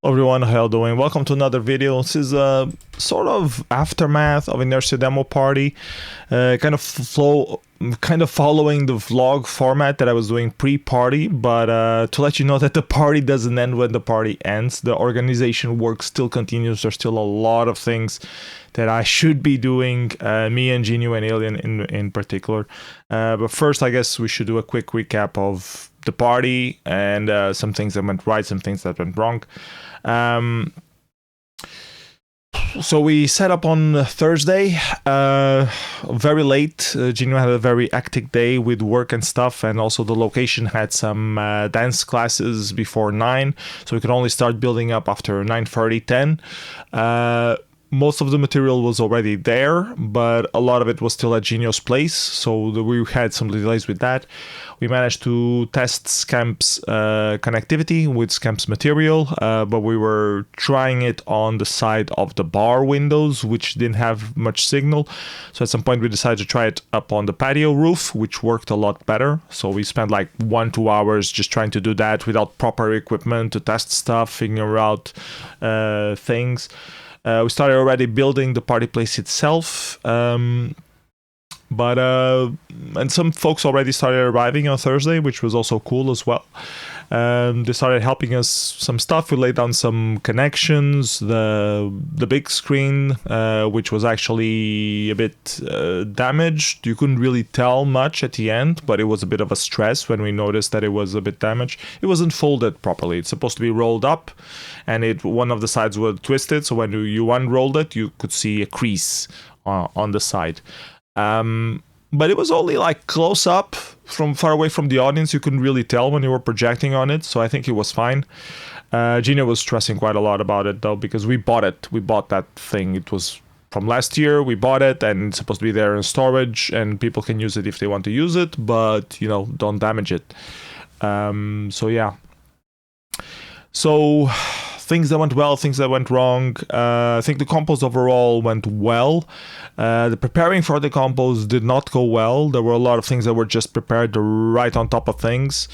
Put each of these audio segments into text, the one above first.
Hello everyone, how you doing? Welcome to another video. This is a sort of aftermath of Inertia demo party, kind of following the vlog format that I was doing pre-party, but to let you know that the party doesn't end when the party ends. The organization work still continues. There's still a lot of things that I should be doing, me and Genu and Alien in particular. But first, I guess we should do a quick recap of the party and some things that went right, some things that went wrong. So we set up on Thursday, very late. Gino had a very hectic day with work and stuff, and also the location had some dance classes before 9, so we could only start building up after 9:30, 10. Most of the material was already there, but a lot of it was still at Genio's place, so we had some delays with that. We managed to test Scamp's connectivity with Scamp's material, but we were trying it on the side of the bar windows, which didn't have much signal. So at some point we decided to try it up on the patio roof, which worked a lot better. So we spent like 1-2 hours just trying to do that without proper equipment to test stuff, figure out things. We started already building the party place itself, and some folks already started arriving on Thursday, which was also cool as well. They started helping us some stuff. We laid down some connections, the big screen, which was actually a bit damaged. You couldn't really tell much at the end, but it was a bit of a stress when we noticed that it was a bit damaged. It wasn't folded properly. It's supposed to be rolled up, and one of the sides was twisted, so when you unrolled it, you could see a crease on the side. But it was only like close up from far away from the audience. You couldn't really tell when you were projecting on it, so I think it was fine. Gina was stressing quite a lot about it though, because we bought it. We bought that thing. It was from last year. We bought it, and it's supposed to be there in storage, and people can use it if they want to use it, but don't damage it. So yeah. So things that went well, things that went wrong. I think the compos overall went well. The preparing for the compos did not go well. There were a lot of things that were just prepared right on top of things.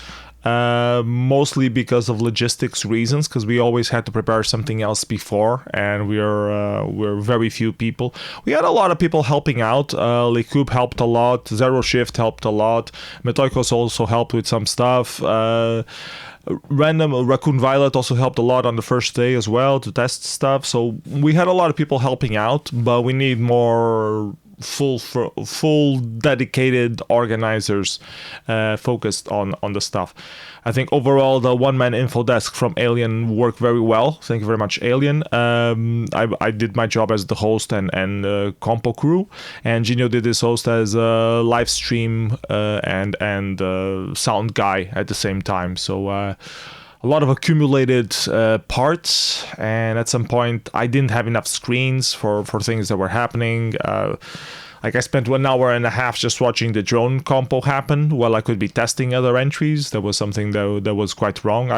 Mostly because of logistics reasons, because we always had to prepare something else before, and we're very few people. We had a lot of people helping out. Likub helped a lot. Zero Shift helped a lot. Metoikos also helped with some stuff. Random Raccoon Violet also helped a lot on the first day as well to test stuff. So we had a lot of people helping out, but we need more full dedicated organizers focused on the stuff. I think overall the one-man info desk from Alien worked very well. Thank you very much, Alien. I did my job as the host and compo crew, and Gino did his host as a live stream and sound guy at the same time. So a lot of accumulated parts, and at some point I didn't have enough screens for things that were happening. Like I spent 1 hour and a half just watching the drone compo happen while I could be testing other entries. There was something that was quite wrong.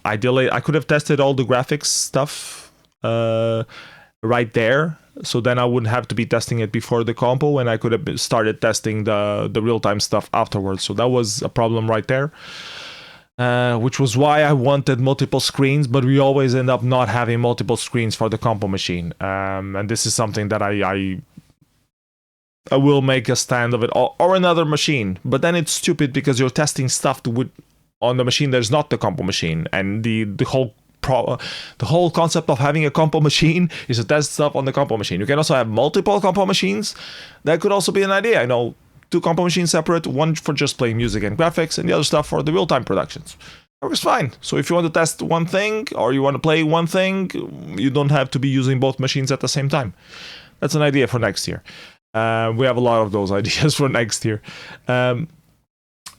I delayed. I could have tested all the graphics stuff right there, so then I wouldn't have to be testing it before the compo, and I could have started testing the real-time stuff afterwards. So that was a problem right there. Which was why I wanted multiple screens, but we always end up not having multiple screens for the compo machine. And this is something that I will make a stand of it, or another machine. But then it's stupid because you're testing stuff on the machine that's not the compo machine, and the whole concept of having a compo machine is to test stuff on the compo machine. You can also have multiple compo machines. That could also be an idea. 2 compo machines separate, one for just playing music and graphics, and the other stuff for the real-time productions. That works fine. So if you want to test one thing, or you want to play one thing, you don't have to be using both machines at the same time. That's an idea for next year. We have a lot of those ideas for next year.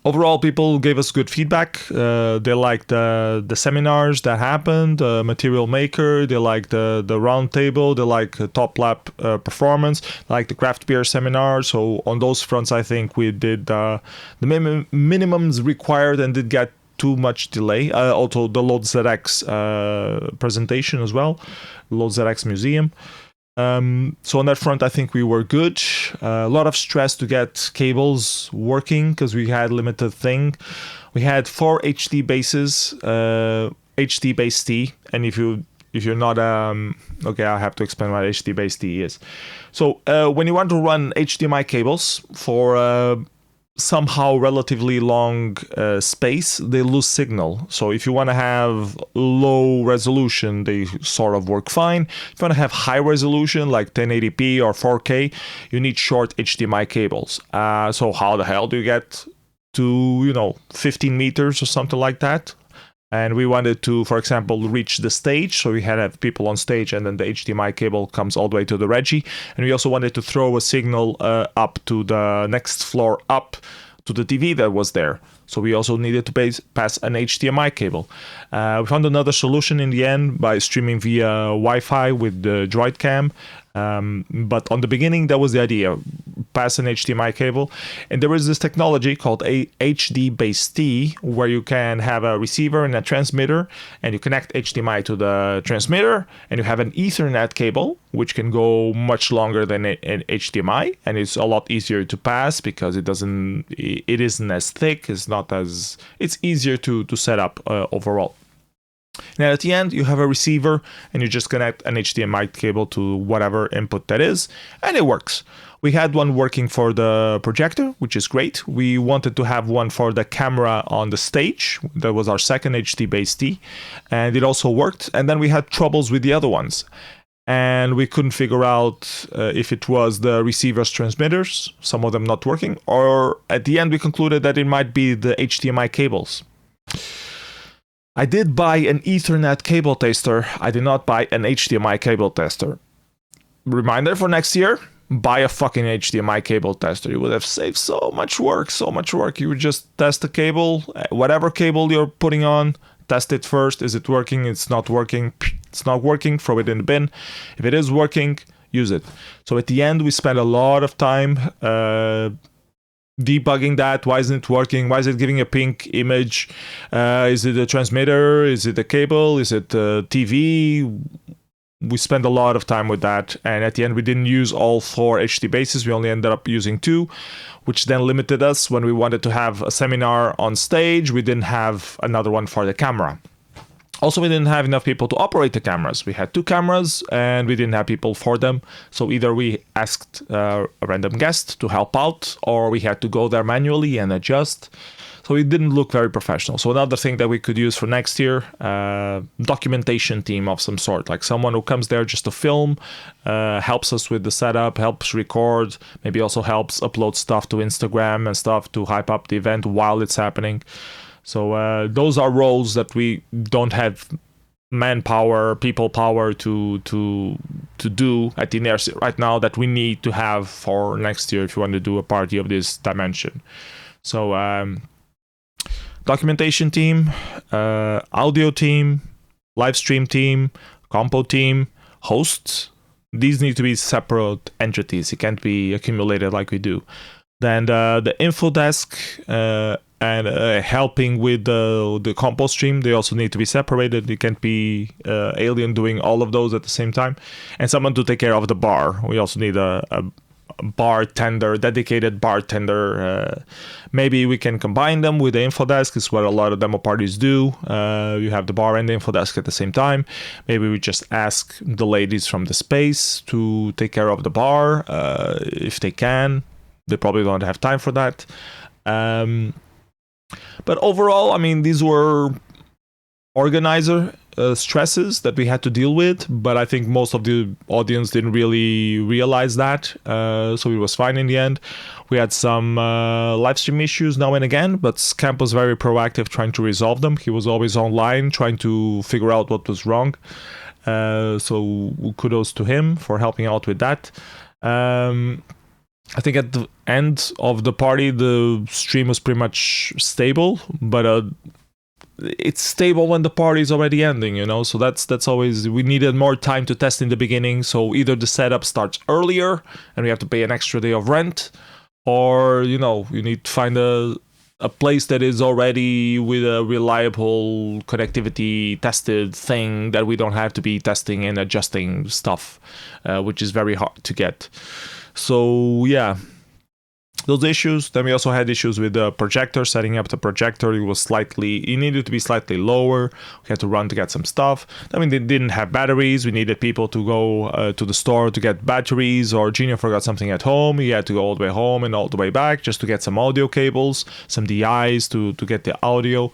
Overall, people gave us good feedback. They liked the seminars that happened, Material Maker. They liked the round table. They liked Top Lap performance. They liked the craft beer seminar. So on those fronts, I think we did the minimums required and did get too much delay. Also, the Load ZX presentation as well, Load ZX Museum. So on that front, I think we were good. A lot of stress to get cables working because we had limited thing. We had 4 HD bases, HDBaseT, and if you're not okay, I have to explain what HDBaseT is. So when you want to run HDMI cables for somehow relatively long space, they lose signal. So if you want to have low resolution, they sort of work fine. If you want to have high resolution like 1080p or 4K, you need short HDMI cables. So how the hell do you get to 15 meters or something like that? And we wanted to, for example, reach the stage. So we had to have people on stage, and then the HDMI cable comes all the way to the Reggie. And we also wanted to throw a signal up to the next floor up to the TV that was there. So we also needed to pass an HDMI cable. We found another solution in the end by streaming via Wi-Fi with the Droid Cam. But on the beginning, that was the idea: pass an HDMI cable. And there is this technology called HDBaseT, where you can have a receiver and a transmitter, and you connect HDMI to the transmitter, and you have an Ethernet cable, which can go much longer than an HDMI, and it's a lot easier to pass because it isn't as thick. It's easier to set up overall. Now at the end, you have a receiver, and you just connect an HDMI cable to whatever input that is, and it works. We had one working for the projector, which is great. We wanted to have one for the camera on the stage. That was our second HDBaseT, and it also worked. And then we had troubles with the other ones, and we couldn't figure out if it was the receiver's transmitters, some of them not working, or at the end we concluded that it might be the HDMI cables. I did buy an Ethernet cable tester. I did not buy an HDMI cable tester. Reminder for next year: buy a fucking HDMI cable tester. You would have saved so much work. You would just test the cable, whatever cable you're putting on, test it first. Is it working? It's not working. It's not working. Throw it in the bin. If it is working, use it. So at the end, we spent a lot of time debugging that. Why isn't it working? Why is it giving a pink image? Is it a transmitter? Is it a cable? Is it a TV? We spent a lot of time with that, and at the end we didn't use all 4 HD bases. We only ended up using 2, which then limited us when we wanted to have a seminar on stage. We didn't have another one for the camera. Also, we didn't have enough people to operate the cameras. We had 2 cameras, and we didn't have people for them. So either we asked a random guest to help out, or we had to go there manually and adjust. So it didn't look very professional. So another thing that we could use for next year, documentation team of some sort, like someone who comes there just to film, helps us with the setup, helps record, maybe also helps upload stuff to Instagram and stuff to hype up the event while it's happening. So those are roles that we don't have manpower, people power to do at Inércia right now that we need to have for next year if you want to do a party of this dimension. So documentation team, audio team, live stream team, compo team, hosts. These need to be separate entities. It can't be accumulated like we do. Then the info desk and helping with the compo stream, they also need to be separated. You can't be Alien doing all of those at the same time. And someone to take care of the bar. We also need a bartender, dedicated bartender. Maybe we can combine them with the info desk. It's what a lot of demo parties do. You have the bar and the info desk at the same time. Maybe we just ask the ladies from the space to take care of the bar if they can. They probably don't have time for that. But overall, I mean, these were organizer stresses that we had to deal with, but I think most of the audience didn't really realize that, so it was fine in the end. We had some live stream issues now and again, but Scamp was very proactive trying to resolve them. He was always online trying to figure out what was wrong, so kudos to him for helping out with that. I think at the end of the party the stream was pretty much stable, but it's stable when the party is already ending, you know, so that's always, we needed more time to test in the beginning. So either the setup starts earlier and we have to pay an extra day of rent, or, you know, you need to find a place that is already with a reliable connectivity tested thing that we don't have to be testing and adjusting stuff, which is very hard to get. So yeah, those issues. Then we also had issues with the projector, setting up the projector. It needed to be slightly lower. We had to run to get some stuff. I mean, they didn't have batteries. We needed people to go to the store to get batteries, or Gino forgot something at home. He had to go all the way home and all the way back just to get some audio cables, some DIs to get the audio.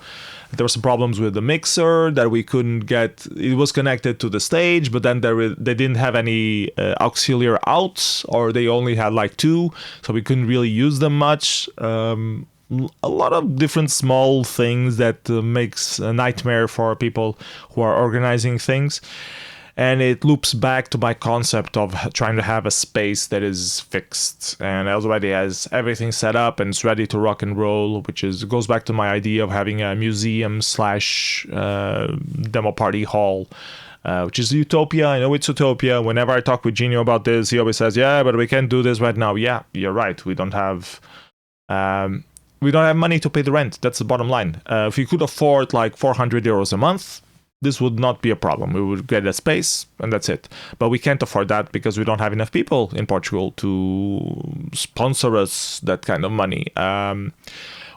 There were some problems with the mixer that we couldn't get. It was connected to the stage, but then they didn't have any auxiliary outs, or they only had like 2, so we couldn't really use them much. A lot of different small things that makes a nightmare for people who are organizing things. And it loops back to my concept of trying to have a space that is fixed and already has everything set up and it's ready to rock and roll, which goes back to my idea of having a museum / demo party hall, which is utopia. I know it's utopia. Whenever I talk with Gino about this, he always says, yeah, but we can't do this right now. Yeah, you're right. We don't have money to pay the rent. That's the bottom line. If you could afford like 400 euros a month, this would not be a problem. We would get a space and that's it. But we can't afford that because we don't have enough people in Portugal to sponsor us that kind of money.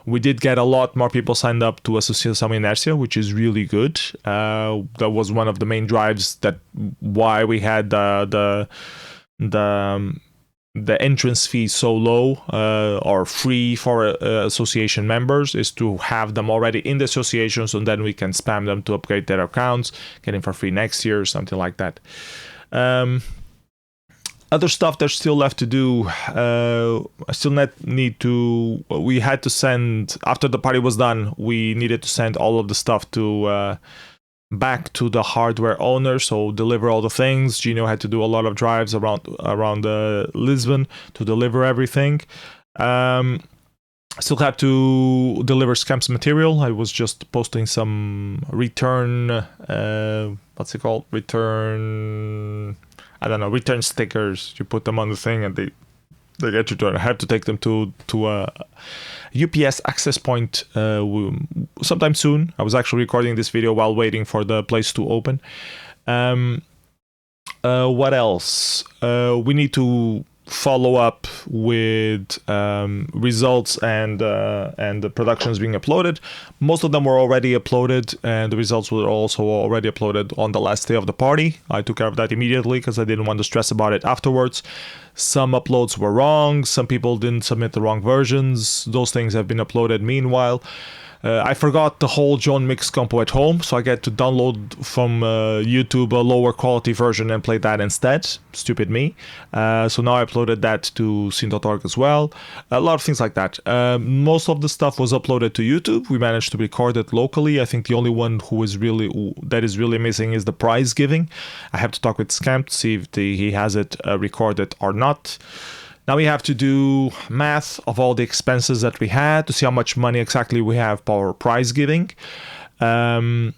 We did get a lot more people signed up to Mortem Inércia, which is really good. That was one of the main drives why we had the entrance fee so low or free for association members, is to have them already in the association, so then we can spam them to upgrade their accounts, get them for free next year, something like that. Other stuff there's still left to do. We had to send, after the party was done, we needed to send all of the stuff to back to the hardware owner, so deliver all the things. Gino had to do a lot of drives around Lisbon to deliver everything. Still had to deliver Scamps material. I was just posting some return return stickers. You put them on the thing and they get returned. I have to take them to a UPS access point sometime soon. I was actually recording this video while waiting for the place to open. What else? We need to follow up with results and the productions being uploaded. Most of them were already uploaded, and the results were also already uploaded on the last day of the party. I took care of that immediately because I didn't want to stress about it afterwards. Some uploads were wrong, some people didn't submit the wrong versions. Those things have been uploaded meanwhile. I forgot the whole John Mix compo at home, so I get to download from YouTube a lower quality version and play that instead. Stupid me. So now I uploaded that to scene.org as well. A lot of things like that. Most of the stuff was uploaded to YouTube. We managed to record it locally. I think the only one that is really missing is the prize giving. I have to talk with Scamp to see if he has it recorded or not. Now we have to do math of all the expenses that we had to see how much money exactly we have for prize giving, and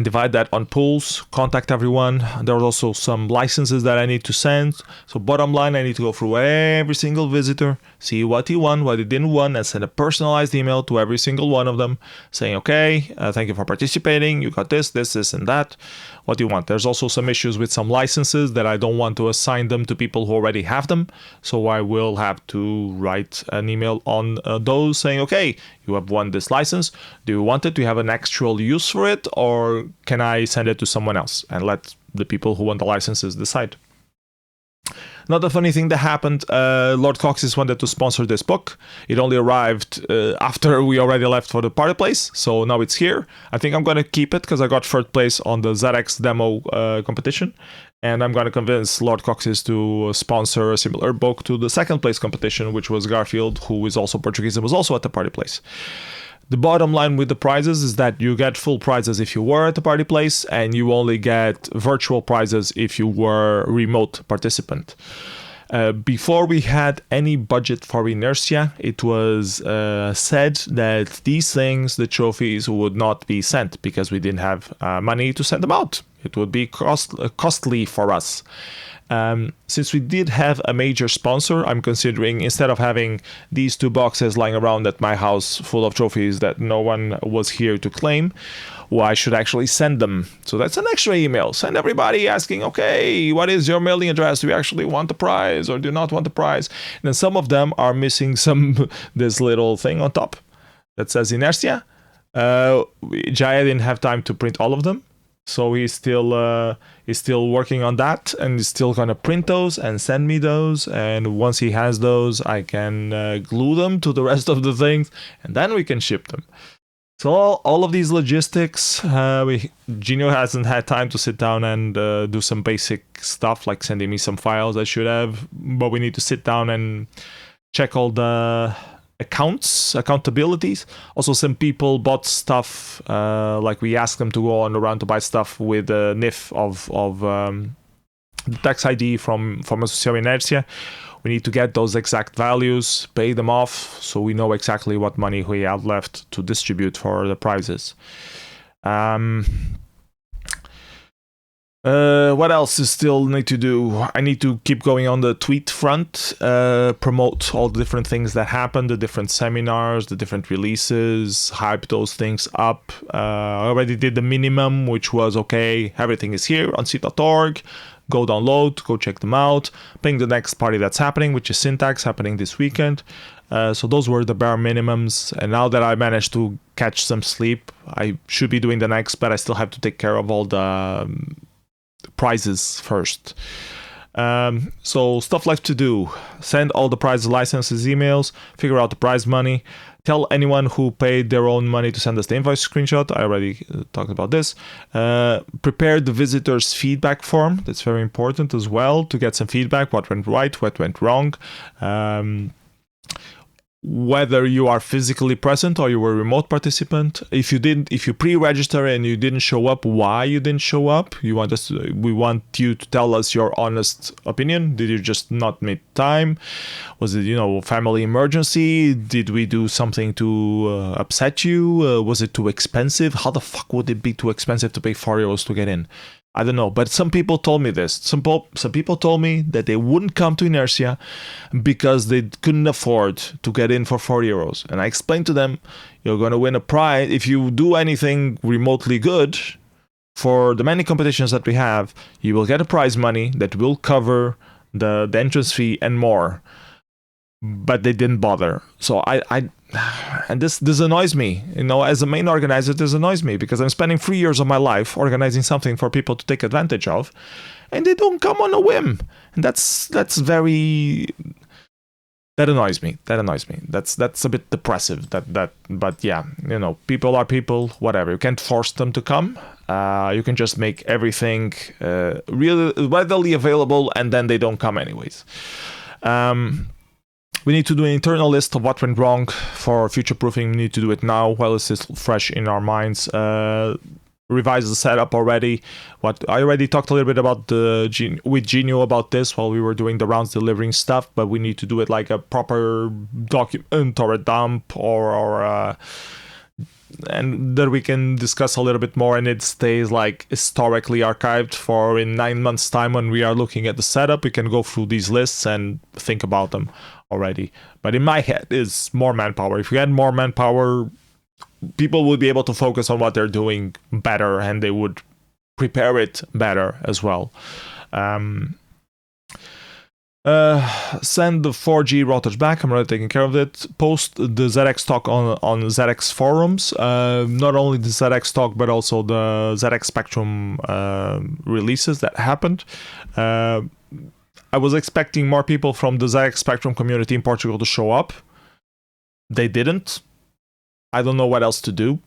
divide that on pools, contact everyone. There are also some licenses that I need to send. So bottom line, I need to go through every single visitor, see what he won, what he didn't want, and send a personalized email to every single one of them saying, okay, thank you for participating. You got this, and that. What do you want? There's also some issues with some licenses that I don't want to assign them to people who already have them. So I will have to write an email on those saying, okay, you have won this license. Do you want it? Do you have an actual use for it? Or can I send it to someone else and let the people who want the licenses decide? Not a funny thing that happened. Lord Coxis wanted to sponsor this book. It only arrived after we already left for the party place, so now it's here. I think I'm going to keep it because I got third place on the ZX demo competition, and I'm going to convince Lord Coxis to sponsor a similar book to the second place competition, which was Garfield, who is also Portuguese and was also at the party place. The bottom line with the prizes is that you get full prizes if you were at the party place, and you only get virtual prizes if you were a remote participant. Before we had any budget for Inertia, it was said that these things, the trophies, would not be sent because we didn't have money to send them out. It would be costly for us. Since we did have a major sponsor, I'm considering, instead of having these 2 boxes lying around at my house full of trophies that no one was here to claim, well, I should actually send them. So that's an extra email. Send everybody asking, okay, what is your mailing address? Do you actually want the prize or do you not want the prize? And then some of them are missing this little thing on top that says Inércia. Jaya didn't have time to print all of them. So he's still working on that, and he's still gonna print those and send me those. And once he has those, I can glue them to the rest of the things, and then we can ship them. So all of these logistics, Genio hasn't had time to sit down and do some basic stuff like sending me some files I should have, but we need to sit down and check all the accountabilities. Also, some people bought stuff, like we asked them to go on around to buy stuff with a NIF of the tax ID from Mortem Inércia. We need to get those exact values, pay them off, so we know exactly what money we have left to distribute for the prizes. What else is still need to do? I need to keep going on the tweet front, promote all the different things that happen, the different seminars, the different releases, hype those things up. I already did the minimum, which was okay, everything is here on c.org. Go download, go check them out. Ping the next party that's happening, which is Syntax, happening this weekend. So those were the bare minimums. And now that I managed to catch some sleep, I should be doing the next, but I still have to take care of all the prizes first. So stuff left to do. Send all the prize licenses emails, figure out the prize money, tell anyone who paid their own money to send us the invoice screenshot. I already talked about this. Prepare the visitors feedback form. That's very important as well, to get some feedback, what went right, what went wrong. Whether you are physically present or you were a remote participant. If you pre-register and you didn't show up, why you didn't show up? We want you to tell us your honest opinion. Did you just not meet time? Was it, family emergency? Did we do something to upset you? Was it too expensive? How the fuck would it be too expensive to pay €4 to get in? I don't know, but some people told me this. Some people told me that they wouldn't come to Inércia because they couldn't afford to get in for €4. And I explained to them, you're going to win a prize. If you do anything remotely good for the many competitions that we have, you will get a prize money that will cover the entrance fee and more. But they didn't bother. So and this annoys me, as a main organizer. This annoys me because I'm spending 3 years of my life organizing something for people to take advantage of, and they don't come on a whim. And that's very, that annoys me. That's a bit depressive. But yeah, people are people. Whatever. You can't force them to come. You can just make everything really readily available, and then they don't come anyways. We need to do an internal list of what went wrong for future proofing. We need to do it now while it's still fresh in our minds. Revise the setup already. I already talked a little bit about with Genio about this while we were doing the rounds delivering stuff, but we need to do it like a proper document or a dump and that we can discuss a little bit more, and it stays like historically archived for in 9 months' time when we are looking at the setup. We can go through these lists and think about them already. But in my head is more manpower. If we had more manpower, people would be able to focus on what they're doing better, and they would prepare it better as well. Send the 4G routers back. I'm already taking care of it. Post the ZX talk on ZX forums. Not only the ZX talk, but also the ZX Spectrum releases that happened. I was expecting more people from the ZX Spectrum community in Portugal to show up. They didn't. I don't know what else to do.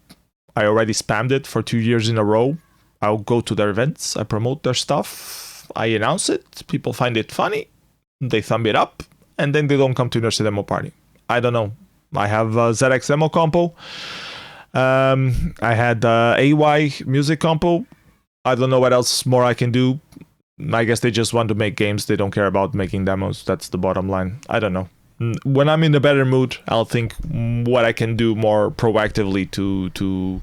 I already spammed it for 2 years in a row. I'll go to their events. I promote their stuff. I announce it. People find it funny. They thumb it up, and then they don't come to Inércia demo party. I don't know. I have ZX demo compo. I had AY music compo. I don't know what else more I can do. I guess they just want to make games. They don't care about making demos. That's the bottom line. I don't know. When I'm in a better mood, I'll think what I can do more proactively to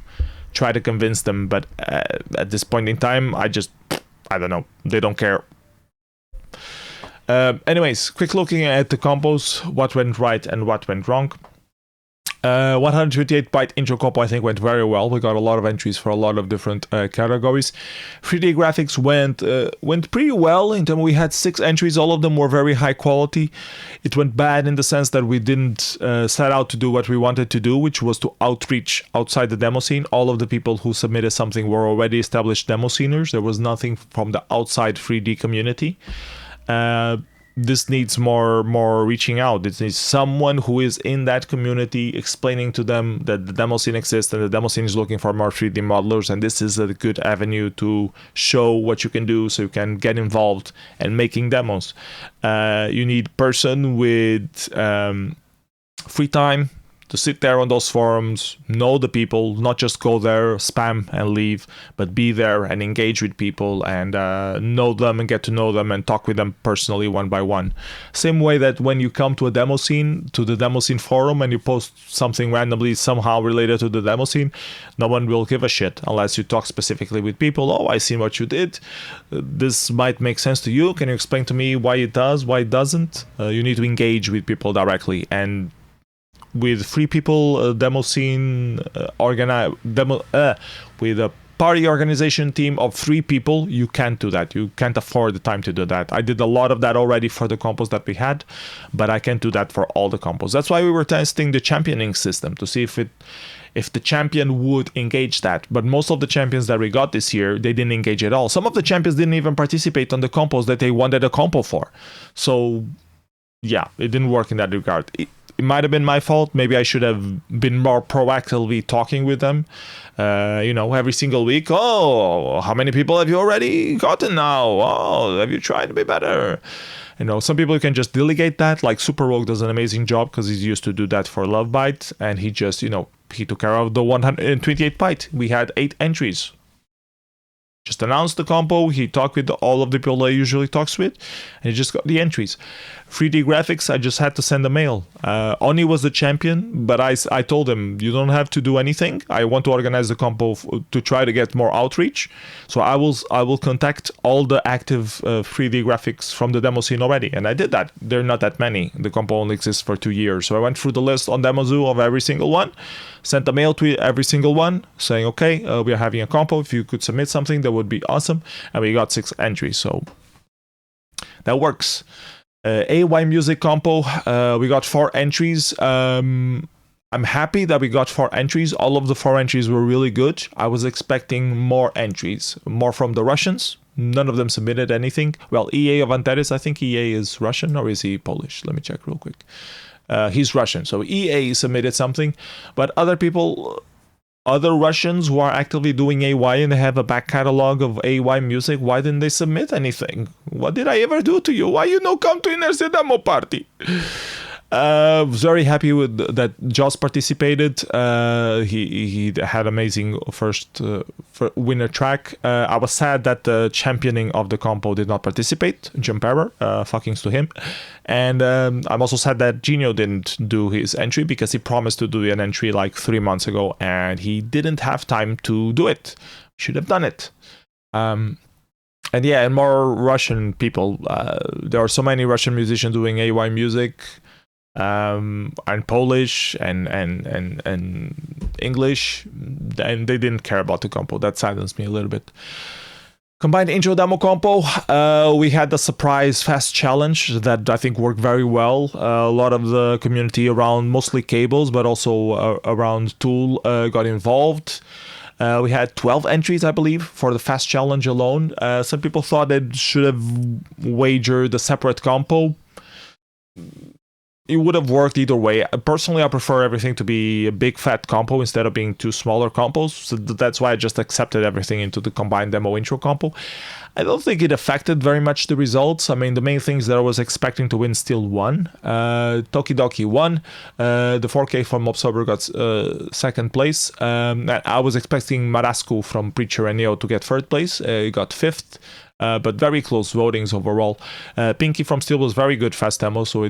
try to convince them, but at this point in time, I don't know, they don't care. Anyways, quick looking at the compos, what went right and what went wrong. 128 byte intro compo I think went very well. We got a lot of entries for a lot of different categories. 3D graphics went pretty well. In terms, we had 6 entries. All of them were very high quality. It went bad in the sense that we didn't set out to do what we wanted to do, which was to outreach outside the demo scene. All of the people who submitted something were already established demo sceners. There was nothing from the outside 3D community. This needs more reaching out. It needs someone who is in that community explaining to them that the demo scene exists and the demo scene is looking for more 3D modelers, and this is a good avenue to show what you can do so you can get involved and making demos. You need person with free time to sit there on those forums, know the people, not just go there, spam and leave, but be there and engage with people and know them and get to know them and talk with them personally one by one. Same way that when you come to a demo scene, to the demo scene forum, and you post something randomly somehow related to the demo scene, no one will give a shit unless you talk specifically with people. Oh, I seen what you did. This might make sense to you. Can you explain to me why it does, why it doesn't? You need to engage with people directly, and with 3 people, demo scene with a party organization team of 3 people, you can't do that. You can't afford the time to do that. I did a lot of that already for the compos that we had, but I can't do that for all the compos. That's why we were testing the championing system to see if the champion would engage that. But most of the champions that we got this year, they didn't engage at all. Some of the champions didn't even participate on the compos that they wanted a compo for. So yeah, it didn't work in that regard. It might have been my fault. Maybe I should have been more proactively talking with them, every single week. Oh, how many people have you already gotten now? Oh, have you tried to be better? Some people can just delegate that. Like Super Rogue does an amazing job because he's used to do that for Love Byte, and he just, he took care of the 128 byte. We had 8 entries. Just announced the compo, he talked with all of the people he usually talks with, and he just got the entries. 3D graphics, I just had to send a mail. Oni was the champion, but I told him, you don't have to do anything. I want to organize the compo to try to get more outreach. So I will contact all the active 3D graphics from the demo scene already. And I did that. There are not that many. The compo only exists for 2 years. So I went through the list on Demozoo of every single one, sent a mail to every single one saying, okay, we are having a compo. If you could submit something, that would be awesome. And we got 6 entries. So that works. AY music compo, we got 4 entries. I'm happy that we got 4 entries. All of the 4 entries were really good. I was expecting more entries, more from the Russians. None of them submitted anything. Well, EA of Antares, I think EA is Russian, or is he Polish? Let me check real quick. He's Russian, so EA submitted something, but other Russians who are actively doing AY and they have a back catalog of AY music, why didn't they submit anything? What did I ever do to you? Why you no come to Inércia demo party? Very happy with that Joss participated. He had amazing first winner track. I was sad that the championing of the compo did not participate. Jump error, fuckings to him. And I'm also sad that Genio didn't do his entry because he promised to do an entry like 3 months ago and he didn't have time to do it. Should have done it. And more Russian people. There are so many Russian musicians doing AY music. And Polish and English, and they didn't care about the compo. That silenced me a little bit. Combined intro demo compo, we had the surprise fast challenge that I think worked very well. A lot of the community around mostly cables, but also around Tool got involved. We had 12 entries, I believe, for the fast challenge alone. Some people thought they should have wagered a separate compo. It would have worked either way. Personally, I prefer everything to be a big fat compo instead of being 2 smaller compos. So that's why I just accepted everything into the combined demo intro compo. I don't think it affected very much the results. I mean, the main things that I was expecting to win still won. Tokidoki won. The 4K from Observer got 2nd place. I was expecting Marasku from Preacher and Neo to get 3rd place. He got 5th. But very close votings overall. Pinky from Steel was very good fast demo, so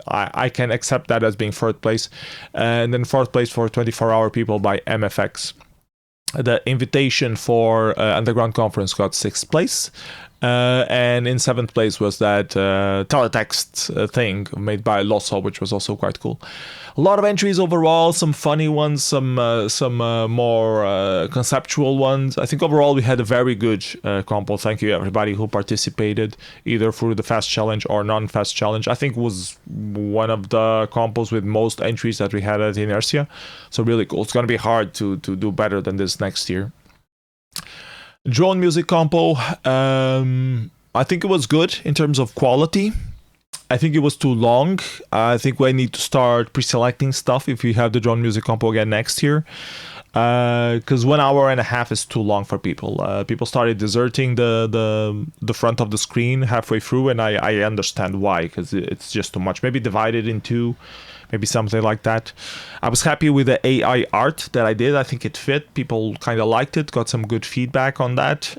I can accept that as being 3rd place. And then 4th place for 24 Hour People by MFX. the invitation for Underground Conference got 6th place. And in 7th place was that teletext thing made by Losso, which was also quite cool. A lot of entries overall, some funny ones, some more conceptual ones. I think overall we had a very good compo. Thank you everybody who participated, either through the fast challenge or non-fast challenge. I think it was one of the compos with most entries that we had at Inércia. So really cool. It's going to be hard to do better than this next year. Drone music compo, I think it was good in terms of quality. I think it was too long. I think we need to start pre-selecting stuff if we have the drone music compo again next year. Because 1 hour and a half is too long for people. People started deserting the front of the screen halfway through, and I understand why, because it's just too much. Maybe divide it in two, maybe something like that. I was happy with the AI art that I did. I think it fit. People kind of liked it, got some good feedback on that.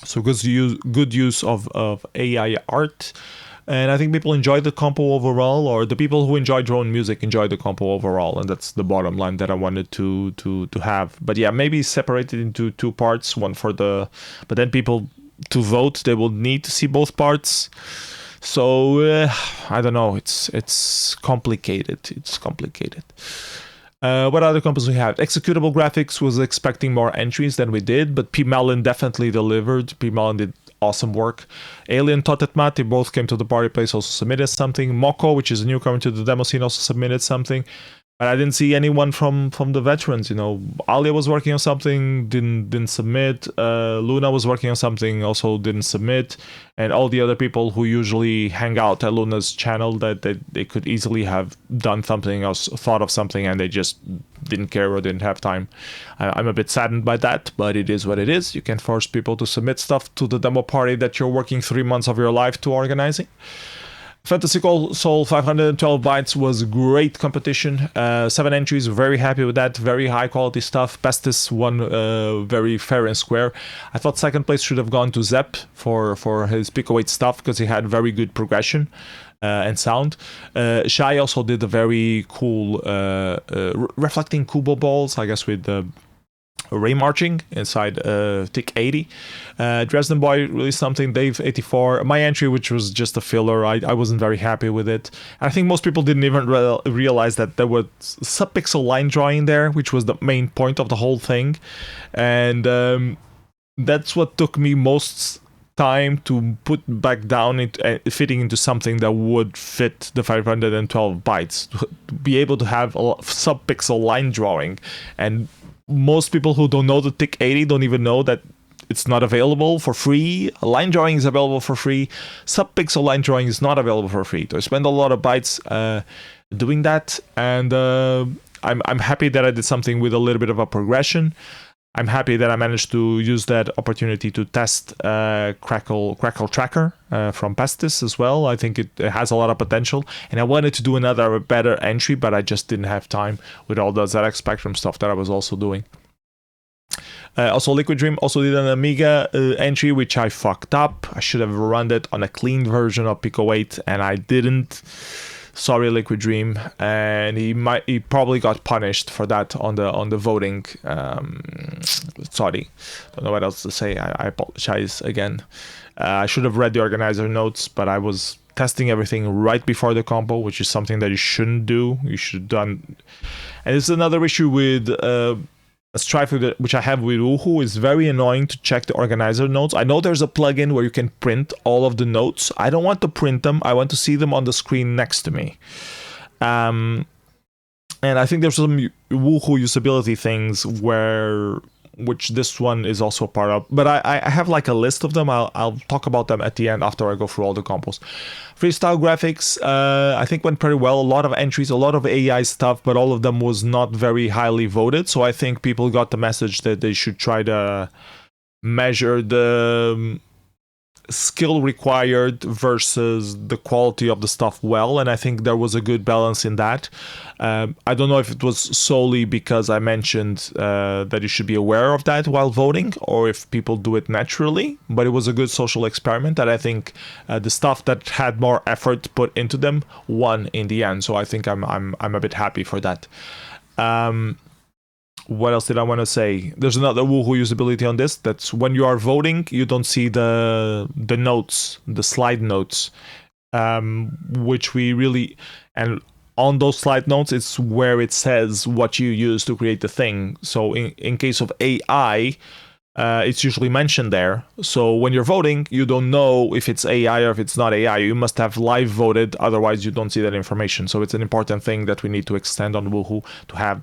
So good use of AI art. And I think people enjoyed the compo overall, or the people who enjoy drone music enjoyed the compo overall, and that's the bottom line that I wanted to have. But yeah, maybe separate it into 2 parts, one for the... But then people, to vote, they will need to see both parts. So I don't know, it's complicated. It's complicated. What other compos we have? Executable Graphics was expecting more entries than we did, but P. Mellon definitely delivered. P. Mellon did awesome work. Alien, Totetmat, they both came to the party place, also submitted something. Moko, which is a newcomer to the demo scene, also submitted something. But I didn't see anyone from the veterans, you know. Alia was working on something, didn't submit. Luna was working on something, also didn't submit. And all the other people who usually hang out at Luna's channel, that they could easily have done something else, thought of something, and they just didn't care or didn't have time. I'm a bit saddened by that, but it is what it is. You can force people to submit stuff to the demo party that you're working 3 months of your life to organizing. Fantasy Soul 512 bytes was great competition. 7 entries, very happy with that. Very high quality stuff. Pestis won very fair and square. I thought 2nd place should have gone to Zep for his Pico 8 stuff, because he had very good progression and sound. Shai also did a very cool reflecting Kubo balls, I guess, with the Ray marching inside Tick 80. Dresden Boy released something. Dave 84. My entry, which was just a filler, I wasn't very happy with it. I think most people didn't even realize that there was subpixel line drawing there, which was the main point of the whole thing. And that's what took me most time to put back down it, fitting into something that would fit the 512 bytes. To be able to have a subpixel line drawing. And most people who don't know the Tick 80 don't even know that it's not available for free. Line drawing is available for free. Subpixel line drawing is not available for free. So I spend a lot of bytes doing that, and I'm happy that I did something with a little bit of a progression. I'm happy that I managed to use that opportunity to test Crackle Tracker from Pestis as well. I think it has a lot of potential, and I wanted to do another better entry, but I just didn't have time with all the ZX Spectrum stuff that I was also doing. Also, Liquid Dream also did an Amiga entry, which I fucked up. I should have run it on a clean version of Pico 8, and I didn't. Sorry, Liquid Dream, and he probably got punished for that on the voting. Sorry, don't know what else to say. I apologize again. I should have read the organizer notes, but I was testing everything right before the compo, which is something that you shouldn't do. You should have done. And this is another issue with a strife which I have with Woohoo. Is very annoying to check the organizer notes. I know there's a plugin where you can print all of the notes. I don't want to print them. I want to see them on the screen next to me. And I think there's some Woohoo usability things which this one is also a part of. But I have like a list of them. I'll talk about them at the end after I go through all the compos. Freestyle graphics, I think went pretty well. A lot of entries, a lot of AI stuff, but all of them was not very highly voted. So I think people got the message that they should try to measure the skill required versus the quality of the stuff well, and I think there was a good balance in that. I don't know if it was solely because I mentioned that you should be aware of that while voting, or if people do it naturally, but it was a good social experiment, and I think the stuff that had more effort put into them won in the end, so I think I'm a bit happy for that. What else did I want to say? There's another Woohoo usability on this. That's when you are voting, you don't see the notes, the slide notes, which we really, and on those slide notes, it's where it says what you use to create the thing. So in case of AI, it's usually mentioned there. So when you're voting, you don't know if it's AI or if it's not AI. You must have live voted, otherwise you don't see that information. So it's an important thing that we need to extend on Woohoo to have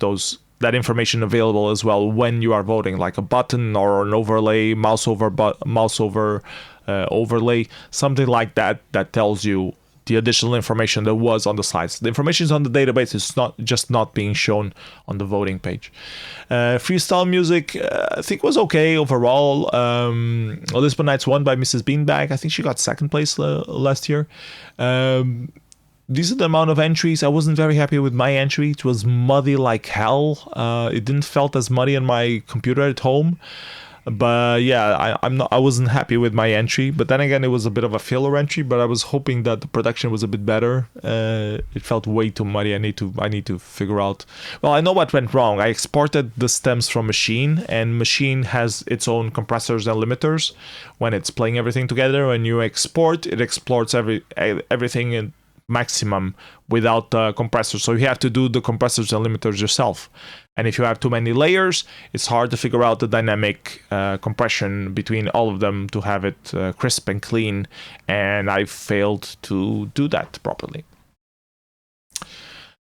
that information available as well when you are voting, like a button or an overlay, mouse over overlay, something like that that tells you the additional information that was on the slides. The information is on the database, it's not being shown on the voting page. Freestyle music, I think was okay overall. Lisbon Nights won by Mrs. Beanbag. I think she got second place last year. Decent amount of entries. I wasn't very happy with my entry. It was muddy like hell. It didn't felt as muddy on my computer at home. But yeah, I wasn't happy with my entry. But then again, it was a bit of a filler entry. But I was hoping that the production was a bit better. It felt way too muddy. I need to figure out. Well, I know what went wrong. I exported the stems from Machine, and Machine has its own compressors and limiters. When it's playing everything together, when you export, it exports everything in maximum without the compressor. So you have to do the compressors and limiters yourself. And if you have too many layers, it's hard to figure out the dynamic compression between all of them to have it crisp and clean. And I failed to do that properly.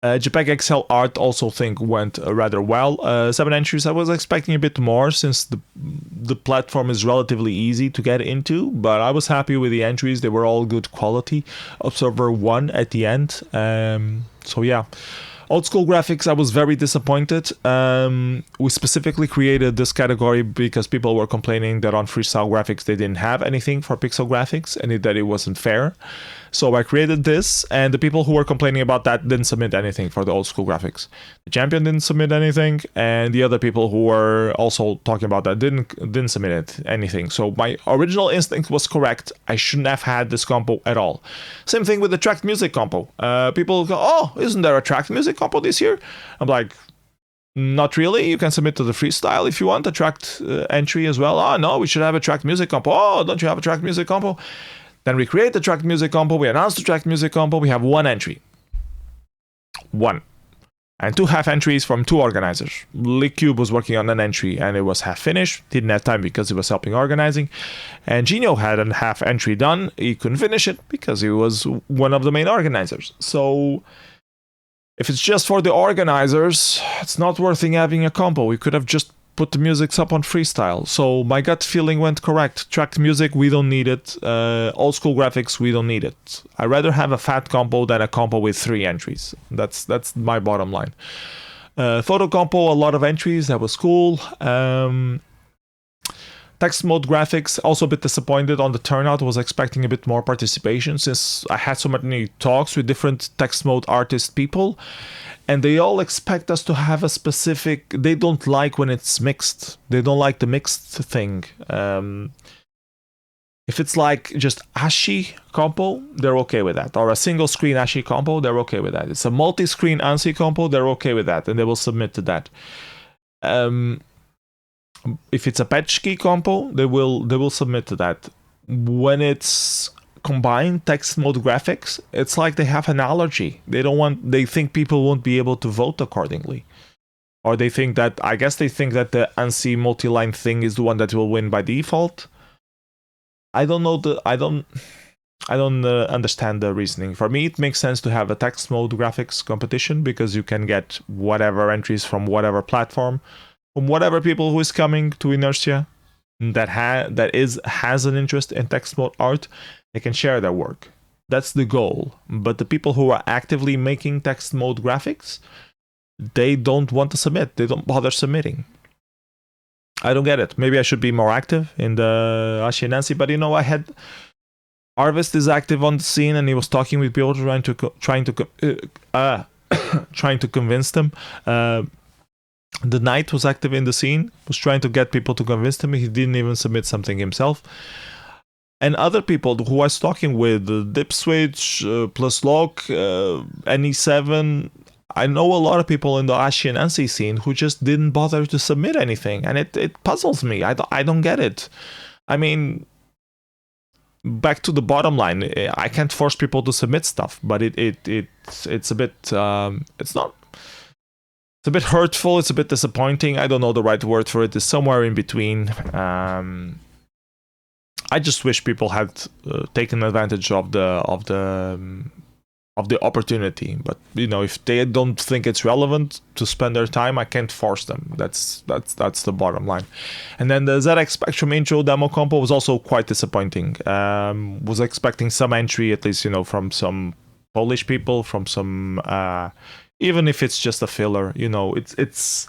JPEG XL art also think went rather well. 7 entries. I was expecting a bit more since the platform is relatively easy to get into, but I was happy with the entries. They were all good quality. Observer 1 at the end. So yeah. Old school graphics, I was very disappointed. We specifically created this category because people were complaining that on freestyle graphics they didn't have anything for pixel graphics and that it wasn't fair. So I created this, and the people who were complaining about that didn't submit anything for the old school graphics. The champion didn't submit anything, and the other people who were also talking about that didn't submit anything. So my original instinct was correct. I shouldn't have had this compo at all. Same thing with the tracked music compo. People go, "Oh, isn't there a tracked music compo this year?" I'm like, not really. You can submit to the freestyle if you want a tracked entry as well. Oh no, we should have a tracked music compo. Oh, don't you have a tracked music compo? Then we create the tracked music compo. We announce the tracked music compo. We have 1 entry. 1. And 2 half entries from 2 organizers. Lickcube was working on an entry and it was half finished. Didn't have time because he was helping organizing. And Genio had a half entry done. He couldn't finish it because he was one of the main organizers. So if it's just for the organizers, it's not worth having a compo. We could have just put the music up on freestyle. So my gut feeling went correct. Tracked music, we don't need it. Old school graphics, we don't need it. I'd rather have a fat compo than a compo with 3 entries. That's my bottom line. Photo compo, a lot of entries. That was cool. Text mode graphics, also a bit disappointed on the turnout. Was expecting a bit more participation since I had so many talks with different text mode artist people, and they all expect us to have a specific. They don't like when it's mixed. They don't like the mixed thing. If it's like just ASCII compo, they're okay with that. Or a single screen ASCII compo, they're okay with that. It's a multi-screen ANSI compo, they're okay with that, and they will submit to that. If it's a patch key compo, they will submit to that. When it's combined text mode graphics, it's like they have an allergy. They think people won't be able to vote accordingly. Or they think that the ANSI multi-line thing is the one that will win by default. I don't know I don't understand the reasoning. For me, it makes sense to have a text mode graphics competition because you can get whatever entries from whatever platform, from whatever people who is coming to Inércia that has an interest in text mode art. They can share their work. That's the goal. But the people who are actively making text mode graphics, they don't want to submit. They don't bother submitting. I don't get it. Maybe I should be more active in the ASCII and ANSI, but I had Harvest is active on the scene and he was talking with people trying to convince them. The Knight was active in the scene, was trying to get people to convince him. He didn't even submit something himself. And other people who I was talking with, Dipswitch, Plus Lock, NE7, I know a lot of people in the Ashi and NC scene who just didn't bother to submit anything, and it puzzles me. I don't get it. I mean, back to the bottom line, I can't force people to submit stuff, but it's a bit it's not. It's a bit hurtful. It's a bit disappointing. I don't know the right word for it. It's somewhere in between. I just wish people had taken advantage of the opportunity. But you know, if they don't think it's relevant to spend their time, I can't force them. That's the bottom line. And then the ZX Spectrum intro demo compo was also quite disappointing. Was expecting some entry, at least, you know, from some Polish people, from some even if it's just a filler, you know, it's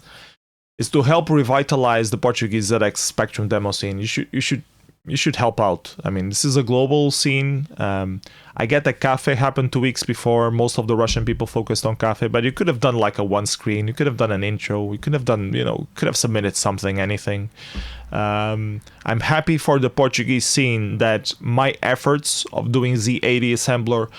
to help revitalize the Portuguese ZX Spectrum demo scene. You should help out. I mean, this is a global scene. I get that Cafe happened 2 weeks before. Most of the Russian people focused on Cafe, but you could have done like a one screen. You could have done an intro. You could have done, you know, could have submitted something, anything. I'm happy for the Portuguese scene that my efforts of doing Z80 assembler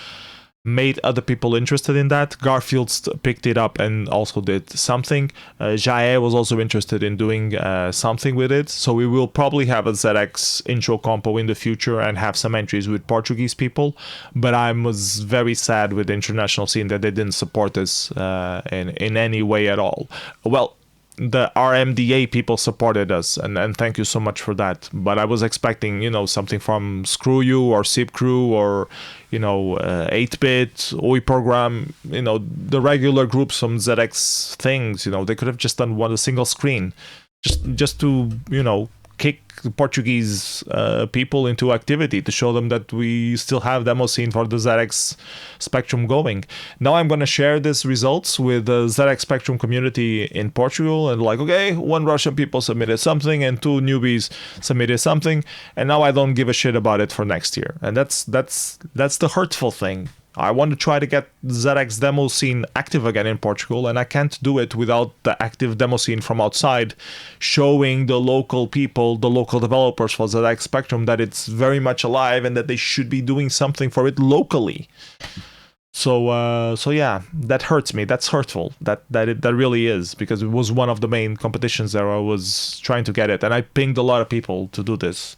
made other people interested in that. Garfield picked it up and also did something. Jae was also interested in doing something with it. So we will probably have a ZX intro compo in the future and have some entries with Portuguese people. But I was very sad with the international scene that they didn't support this in any way at all. Well, the RMDA people supported us, and thank you so much for that. But I was expecting, you know, something from Screw You or Sip Crew or, you know, 8-Bit, OI Program, you know, the regular groups from ZX things. You know, they could have just done a single screen, just to, you know, kick Portuguese people into activity, to show them that we still have demo scene for the ZX Spectrum going. Now I'm going to share these results with the ZX Spectrum community in Portugal, and like, okay, 1 Russian people submitted something and 2 newbies submitted something, and now I don't give a shit about it for next year. And that's the hurtful thing. I want to try to get ZX demo scene active again in Portugal, and I can't do it without the active demo scene from outside showing the local people, the local developers for ZX Spectrum, that it's very much alive and that they should be doing something for it locally. So yeah, that hurts me. That's hurtful. That really is, because it was one of the main competitions there. I was trying to get it, and I pinged a lot of people to do this.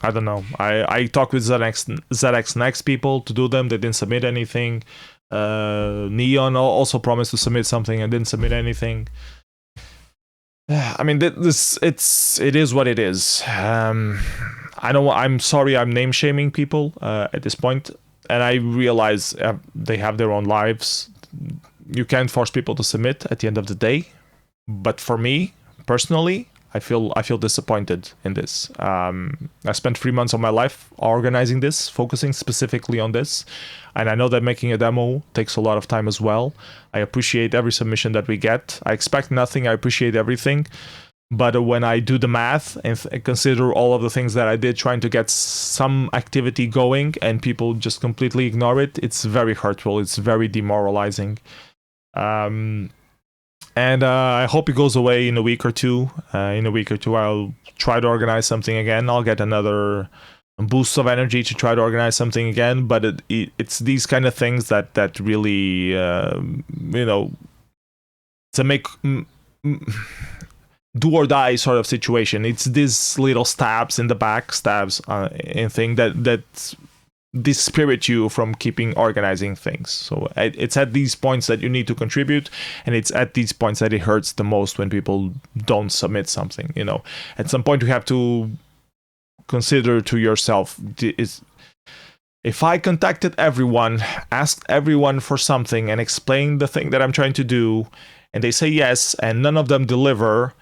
I don't know. I talked with ZX Next people to do them. They didn't submit anything. Neon also promised to submit something and didn't submit anything. I mean, it is what it is. I'm sorry I'm name shaming people at this point, and I realize they have their own lives. You can't force people to submit at the end of the day. But for me personally, I feel disappointed in this. I spent 3 months of my life organizing this, focusing specifically on this, and I know that making a demo takes a lot of time as well. I appreciate every submission that we get. I expect nothing. I appreciate everything. But when I do the math and consider all of the things that I did trying to get some activity going, and people just completely ignore it, it's very hurtful. It's very demoralizing. And I hope it goes away in a week or two. I'll try to organize something again. I'll get another boost of energy to try to organize something again. But it's these kind of things that really, you know, to make do or die sort of situation. It's these little stabs in the back, and thing that dispirit you from keeping organizing things. So it's at these points that you need to contribute, and it's at these points that it hurts the most when people don't submit something. You know, at some point you have to consider to yourself, if I contacted everyone, asked everyone for something, and explained the thing that I'm trying to do, and they say yes, and none of them deliver,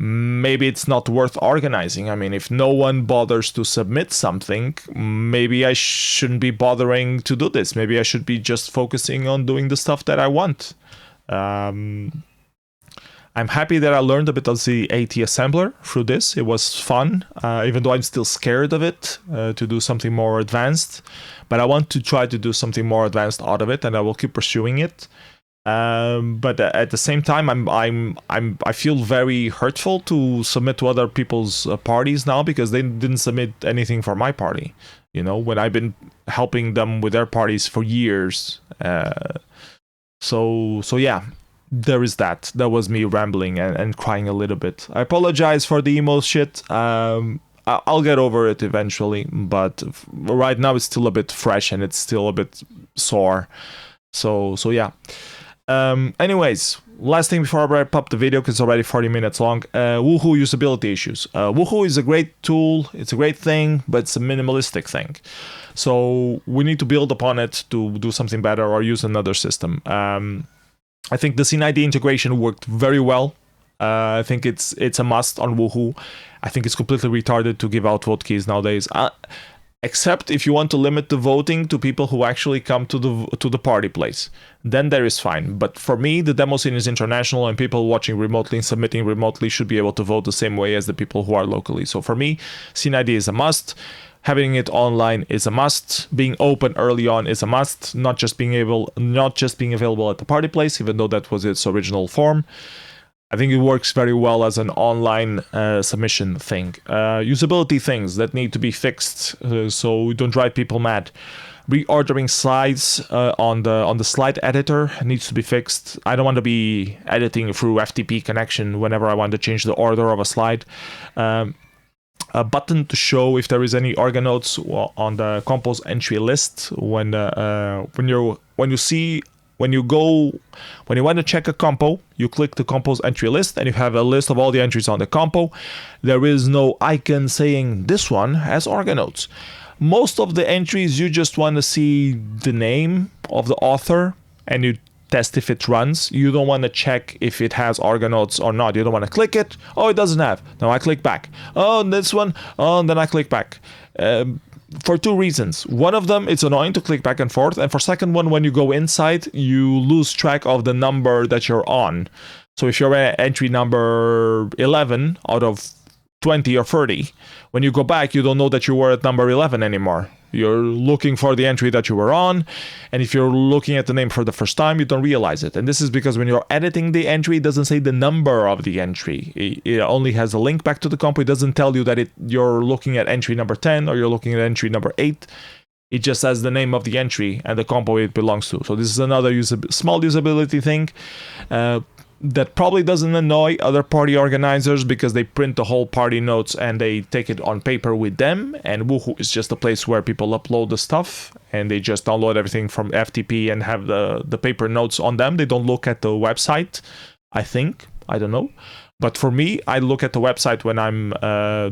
maybe it's not worth organizing. I mean, if no one bothers to submit something, maybe I shouldn't be bothering to do this. Maybe I should be just focusing on doing the stuff that I want. I'm happy that I learned a bit of the AT assembler through this. It was fun, even though I'm still scared of it, to do something more advanced. But I want to try to do something more advanced out of it, and I will keep pursuing it. But at the same time, I feel very hurtful to submit to other people's parties now, because they didn't submit anything for my party. You know, when I've been helping them with their parties for years. So yeah, there is that. That was me rambling and crying a little bit. I apologize for the emo shit. I'll get over it eventually, but right now it's still a bit fresh and it's still a bit sore. So yeah. Anyways, last thing before I wrap up the video, because it's already 40 minutes long. Woohoo usability issues. Woohoo is a great tool, it's a great thing, but it's a minimalistic thing. So we need to build upon it to do something better or use another system. I think the Scene ID integration worked very well. I think it's a must on Woohoo. I think it's completely retarded to give out vote keys nowadays. Except if you want to limit the voting to people who actually come to the party place, then there is fine. But for me, the demo scene is international, and people watching remotely and submitting remotely should be able to vote the same way as the people who are locally. So for me, Scene ID is a must. Having it online is a must. Being open early on is a must. Not just being available at the party place, even though that was its original form. I think it works very well as an online submission thing. Usability things that need to be fixed so we don't drive people mad. Reordering slides on the slide editor needs to be fixed. I don't want to be editing through FTP connection whenever I want to change the order of a slide. A button to show if there is any orga notes on the compose entry list when you want to check a compo, you click the compose entry list and you have a list of all the entries on the compo. There is no icon saying this one has orga notes. Most of the entries, you just want to see the name of the author and you test if it runs. You don't want to check if it has orga notes or not. You don't want to click it. Oh, it doesn't have. Now I click back. Oh, this one. Oh, and then I click back. For two reasons. One of them, it's annoying to click back and forth. And for second one, when you go inside, you lose track of the number that you're on. So if you're at entry number 11 out of 20 or 30, when you go back, you don't know that you were at number 11 anymore. You're looking for the entry that you were on, and if you're looking at the name for the first time, you don't realize it. And this is because when you're editing the entry, it doesn't say the number of the entry. It only has a link back to the compo. It doesn't tell you that you're looking at entry number 10 or you're looking at entry number 8. It just says the name of the entry and the compo it belongs to. So this is another small usability thing that probably doesn't annoy other party organizers, because they print the whole party notes and they take it on paper with them, and Woohoo is just a place where people upload the stuff and they just download everything from FTP and have the paper notes on them. They don't look at the website, I think. I don't know. But for me, I look at the website when I'm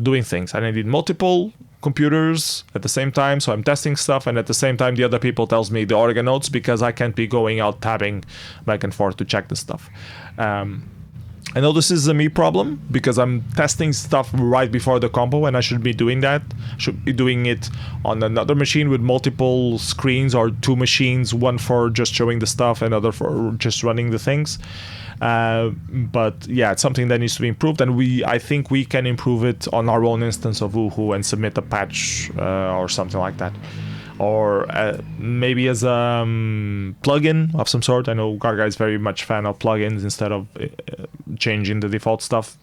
doing things, and I need multiple computers at the same time, so I'm testing stuff, and at the same time the other people tells me the orga notes, because I can't be going out tabbing back and forth to check the stuff. I know this is a me problem, because I'm testing stuff right before the compo, and I should be doing that. Should be doing it on another machine with multiple screens, or two machines, one for just showing the stuff and other for just running the things. But yeah, it's something that needs to be improved, and I think we can improve it on our own instance of Woohoo and submit a patch or something like that, or maybe as a plugin of some sort. I know Garga is very much fan of plugins instead of changing the default stuff.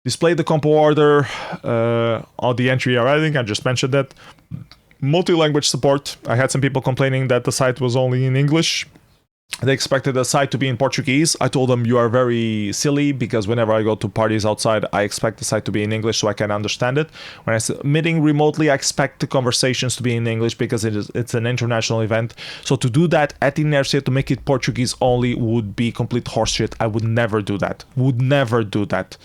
Display the compo order on the entry you're adding. I just mentioned that. Multi-language support. I had some people complaining that the site was only in English. They expected the site to be in Portuguese. I told them, you are very silly, because whenever I go to parties outside, I expect the site to be in English so I can understand it. When I'm submitting remotely, I expect the conversations to be in English, because it's an international event. So to do that at Inércia, to make it Portuguese only, would be complete horseshit. I would never do that. Would never do that.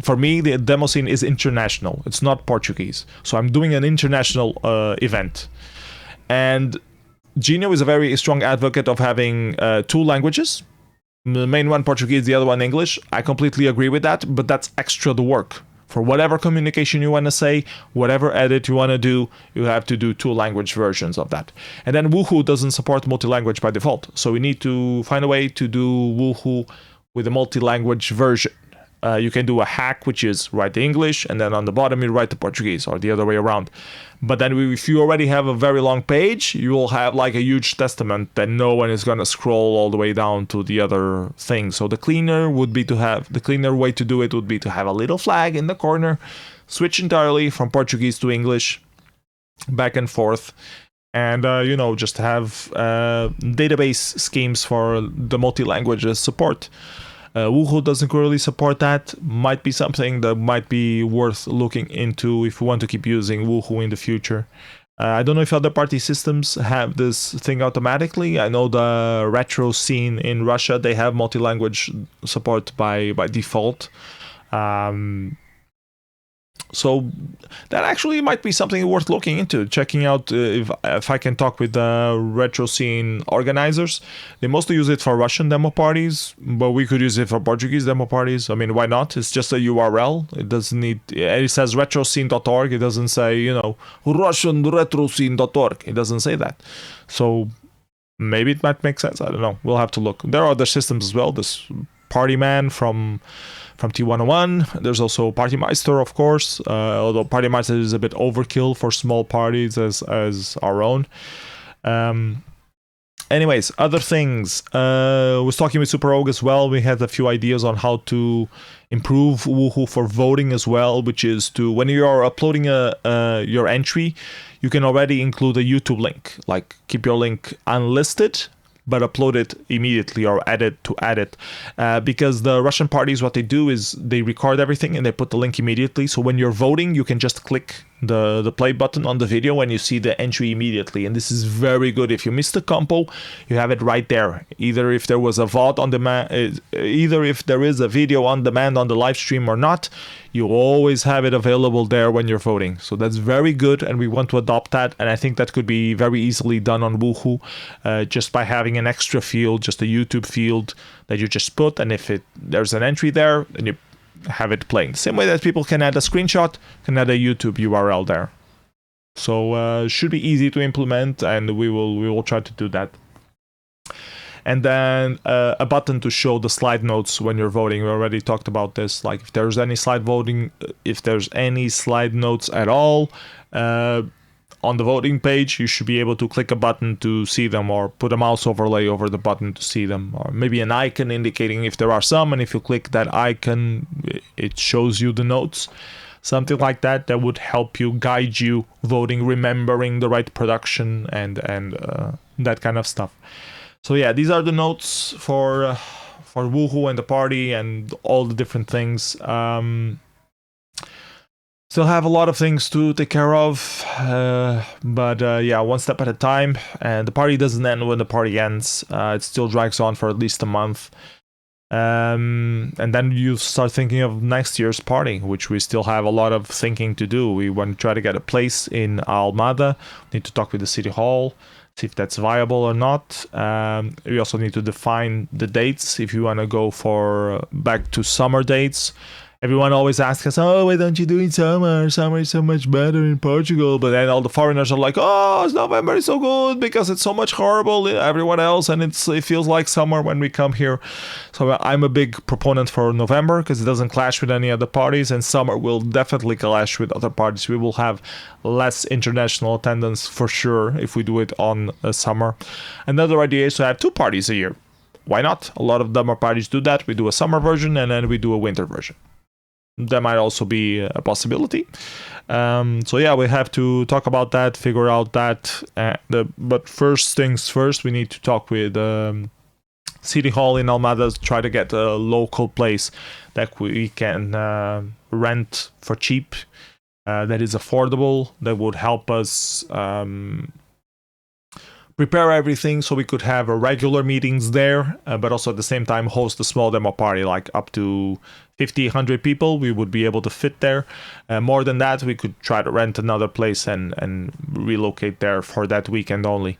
For me, the demo scene is international. It's not Portuguese. So I'm doing an international event. And Genio is a very strong advocate of having two languages. The main one Portuguese, the other one English. I completely agree with that, but that's extra the work. For whatever communication you want to say, whatever edit you want to do, you have to do two language versions of that. And then Woohoo doesn't support multi-language by default. So we need to find a way to do Woohoo with a multi-language version. you can do a hack, which is write the English, and then on the bottom you write the Portuguese, or the other way around. But then if you already have a very long page, you will have like a huge testament that no one is going to scroll all the way down to the other thing. So the cleaner way to do it would be to have a little flag in the corner, switch entirely from Portuguese to English, back and forth, and just have database schemes for the multi-languages support. Woohoo doesn't really support that. Might be something that might be worth looking into if we want to keep using Woohoo in the future. I don't know if other party systems have this thing automatically. I know the retro scene in Russia, they have multi-language support by default. So that actually might be something worth looking into, checking out if I can talk with the retro scene organizers. They mostly use it for Russian demo parties, but we could use it for Portuguese demo parties. I mean, why not? It's just a URL. It doesn't need, it says retroscene.org. It doesn't say, RussianRetroscene.org. It doesn't say that. So maybe it might make sense. I don't know. We'll have to look. There are other systems as well. This Partyman from T101. There's also Partymeister, of course, although Partymeister is a bit overkill for small parties as our own. Anyways, other things. Was talking with Super Rogue as well. We had a few ideas on how to improve Woohoo for voting as well, which is to, when you are uploading your entry, you can already include a YouTube link. Like, keep your link unlisted, but upload it immediately or add it, because the Russian parties, what they do is they record everything and they put the link immediately. So when you're voting, you can just click the play button on the video and you see the entry immediately. And this is very good. If you miss the compo, you have it right there. Either if there was a VOD on demand, either if there is a video on demand on the live stream or not, you always have it available there when you're voting. So that's very good, and we want to adopt that. And I think that could be very easily done on Woohoo, just by having an extra field, just a YouTube field that you just put. And if there's an entry there, then you have it playing. The same way that people can add a screenshot, can add a YouTube URL there. So should be easy to implement, and we will try to do that. And then a button to show the slide notes when you're voting. We already talked about this. Like if there's any slide notes at all on the voting page, you should be able to click a button to see them, or put a mouse overlay over the button to see them, or maybe an icon indicating if there are some, and if you click that icon, it shows you the notes. Something like that would help you, guide you voting, remembering the right production and that kind of stuff. So yeah, these are the notes for Woohoo and the party and all the different things. Still have a lot of things to take care of, but yeah, one step at a time. And the party doesn't end when the party ends. It still drags on for at least a month. And then you start thinking of next year's party, which we still have a lot of thinking to do. We want to try to get a place in Almada. We need to talk with the city hall, see if that's viable or not. We also need to define the dates if you want to go for back to summer dates. Everyone always asks us, oh, why don't you do it in summer? Summer is so much better in Portugal. But then all the foreigners are like, oh, November is so good because it's so much horrible in everyone else, and it feels like summer when we come here. So I'm a big proponent for November because it doesn't clash with any other parties, and summer will definitely clash with other parties. We will have less international attendance for sure if we do it on summer. Another idea is to have 2 parties a year. Why not? A lot of demo parties do that. We do a summer version and then we do a winter version. That might also be a possibility. So yeah, we have to talk about that, figure out that. But first things first, we need to talk with City Hall in Almada, try to get a local place that we can rent for cheap, that is affordable, that would help us prepare everything so we could have regular meetings there, but also at the same time host a small demo party, like up to 50, 100 people. We would be able to fit there. More than that, we could try to rent another place and relocate there for that weekend only.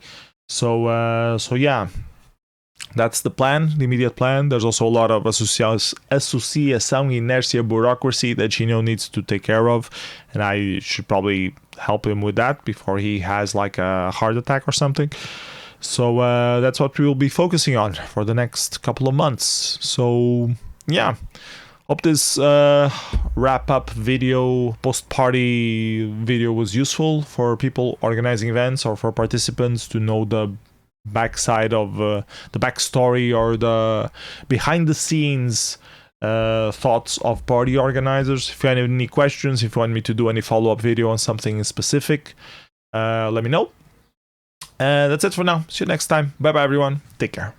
So yeah, that's the plan, the immediate plan. There's also a lot of Associação Inércia bureaucracy that Gino needs to take care of, and I should probably help him with that before he has like a heart attack or something. So that's what we will be focusing on for the next couple of months. So yeah, Hope this wrap-up video, post-party video was useful for people organizing events or for participants to know the backside of the backstory or the behind-the-scenes thoughts of party organizers. If you have any questions, if you want me to do any follow-up video on something specific, let me know. And that's it for now. See you next time. Bye-bye, everyone. Take care.